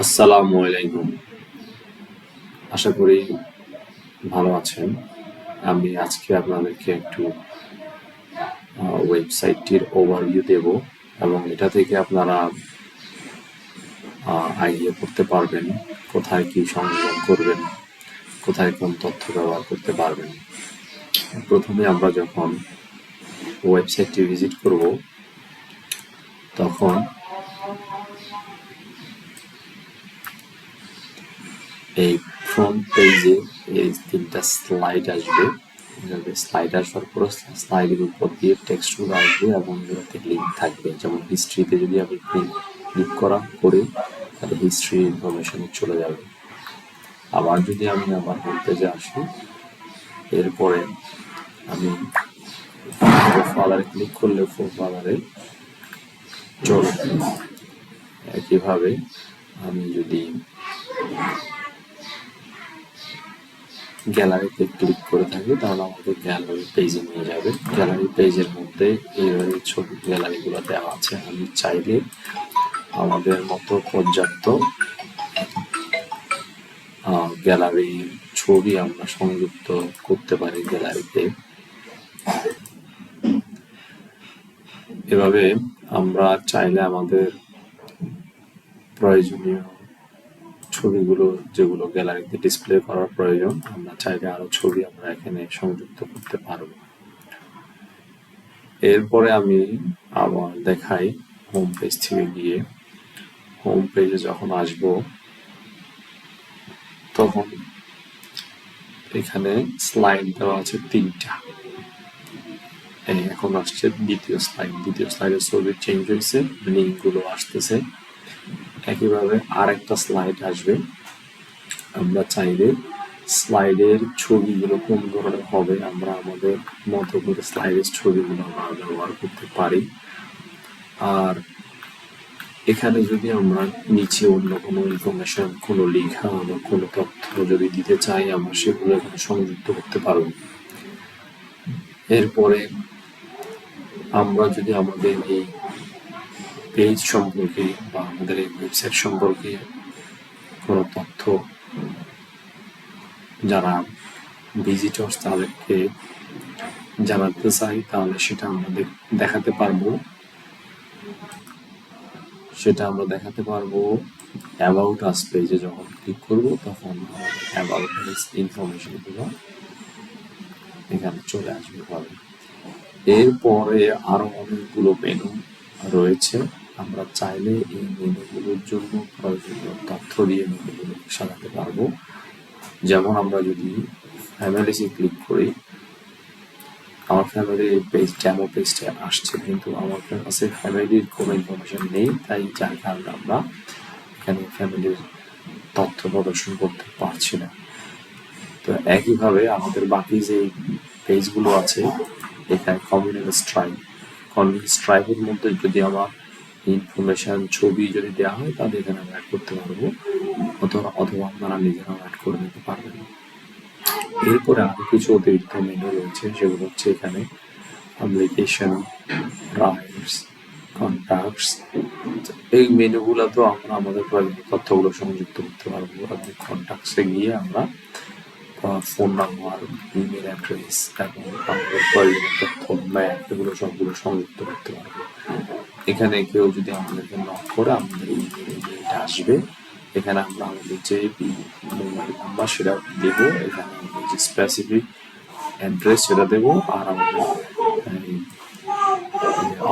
আসসালামু আলাইকুম। আশা করি ভালো আছেন। আমি আজকে আপনাদেরকে একটু ওয়েবসাইটটির ওভারভিউ দেব এবং এটা থেকে আপনারা আইডিয়া করতে পারবেন কোথায় কি সংযোজন করবেন, কোথায় কোন তথ্য ব্যবহার করতে পারবেন। প্রথমে আমরা যখন ওয়েবসাইটটি ভিজিট করব তখন এই ফ্রন্ট পেজে এই ৩টা স্লাইড আসবে। স্লাইড আসার পর স্লাইডের উপর দিয়ে টেক্সটগুলো আসবে এবং এগুলোতে লিঙ্ক থাকবে। যেমন হিস্ট্রিতে যদি আমি ক্লিক করি তাহলে হিস্ট্রি ইনফরমেশনে চলে যাবে। আবার যদি আমি আমার হোম পেজে আসি, এরপরে আমি প্রোফাইলারে ক্লিক করলে প্রোফাইলারে চলে যাবে। একইভাবে আমি যদি গ্যালারিতে ক্লিক করে থাকি তাহলে আমাদের গ্যালারি পেজে নিয়ে যাবে। গ্যালারি পেজের মধ্যে এইভাবে ছবি গ্যালারিগুলো দেওয়া আছে। আমি চাইলে আমাদের মতো পর্যাপ্ত গ্যালারির ছবি আমরা সংযুক্ত করতে পারি গ্যালারিতে। এভাবে আমরা চাইলে আমাদের প্রয়োজনীয় ছবিগুলো যেগুলো গ্যালারিতে ডিসপ্লে করার প্রয়োজন, আমরা চাইলে আরো ছবি আমরা এখানে সংযুক্ত করতে পারবো। এরপরে আমি আবার দেখাই হোম পেজ থেকে গিয়ে। হোম পেজে যখন আসবো তখন এখানে স্লাইড দেওয়া আছে ৩টা। এখন আসছে দ্বিতীয় স্লাইডের ছবি চেঞ্জ হয়েছে, লিঙ্ক গুলো আসতেছে। একইভাবে আরেকটা স্লাইড আসবে। আমরা চাইলে স্লাইডের ছবিগুলো কোন ধরনের হবে আমরা আমাদের মতো করে স্লাইডের ছবিগুলো আমরা ব্যবহার করতে পারি। আর এখানে যদি আমরা নিচে অন্য কোনো ইনফরমেশন, কোনো লেখা বা কোনো তথ্য যদি দিতে চাই, আমরা সেগুলো এখানে সংযুক্ত করতে পারবো। এরপরে আমরা যদি আমাদের এই পেজ সম্পর্কে বা আমাদের এই ওয়েবসাইট সম্পর্কে কোনো তথ্য যারা ভিজিটর্স তাদেরকে জানাতে চাই, তাহলে সেটা আমরা দেখাতে পারবো অ্যাবাউট আস পেজে যখন ক্লিক করব তখন অ্যাবাউট আস ইনফরমেশন গুলো এখানে চলে আসবে পাবে। এরপরে আরো অনেকগুলো মেনু রয়েছে। আমরা চাইলে এই মেনুগুলোর জন্য প্রয়োজনীয় তথ্য দিয়ে মেনুগুলো সাজাতে পারবো। যেমন আমরা যদি ফ্যামিলিসে ক্লিক করি, আমার ফ্যামিলির পেজ ডেমো পেজটা আসছে, কিন্তু আমার কাছে ফ্যামিলির কোনো ইনফরমেশন নেই, তাই যার কারণে আমরা এখানে ফ্যামিলির তথ্য প্রদর্শন করতে পারছি না। তো একইভাবে আমাদের বাকি যে পেজগুলো আছে, এখানে কমিউনিটি স্ট্রাইপের মধ্যে যদি আমার ইনফরমেশন ছবি যদি দেওয়া হয় তাহলে এখানে আমরা অ্যাড করতে পারবো, অথবা আপনারা নিজেরাও অ্যাড করে নিতে পারবেন। এরপরে আরো কিছু অতিরিক্ত মেনু রয়েছে, সেগুলো হচ্ছে এখানে পাবলিকেশন, রাইটস, কন্ট্যাক্টস। এই মেনুগুলো তো আমরা আমাদের প্রয়োজনীয় তথ্যগুলো সংযুক্ত করতে পারবো। এবং কন্ট্যাক্টসে গিয়ে আমরা ফোন নাম্বার, ইমেল অ্যাড্রেস এবং আমাদের প্রয়োজনীয় তথ্য, ম্যাপ, এগুলো সবগুলো সংযুক্ত করতে পারবো। এখানে কেউ যদি আমাদেরকে নক করে আমাদের ইমেলটা আসবে, এখানে আমরা আমাদের যে মোবাইল নাম্বার সেটা দেব, এখানে আমাদের যে স্পেসিফিক অ্যাড্রেস সেটা দেবো, আর আমাদের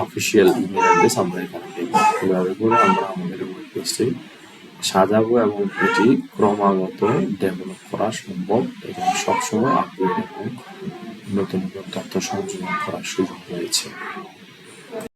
অফিসিয়াল ইমেল অ্যাড্রেস আমরা এখানে দেবো। এভাবে করে আমরা আমাদের ওয়েব পেজটি সাজাবো এবং এটি ক্রমাগত ডেভেলপ করা সম্ভব এবং সবসময় আপডেট এবং নতুন নতুন তথ্য সংযোজন করার সুযোগ রয়েছে।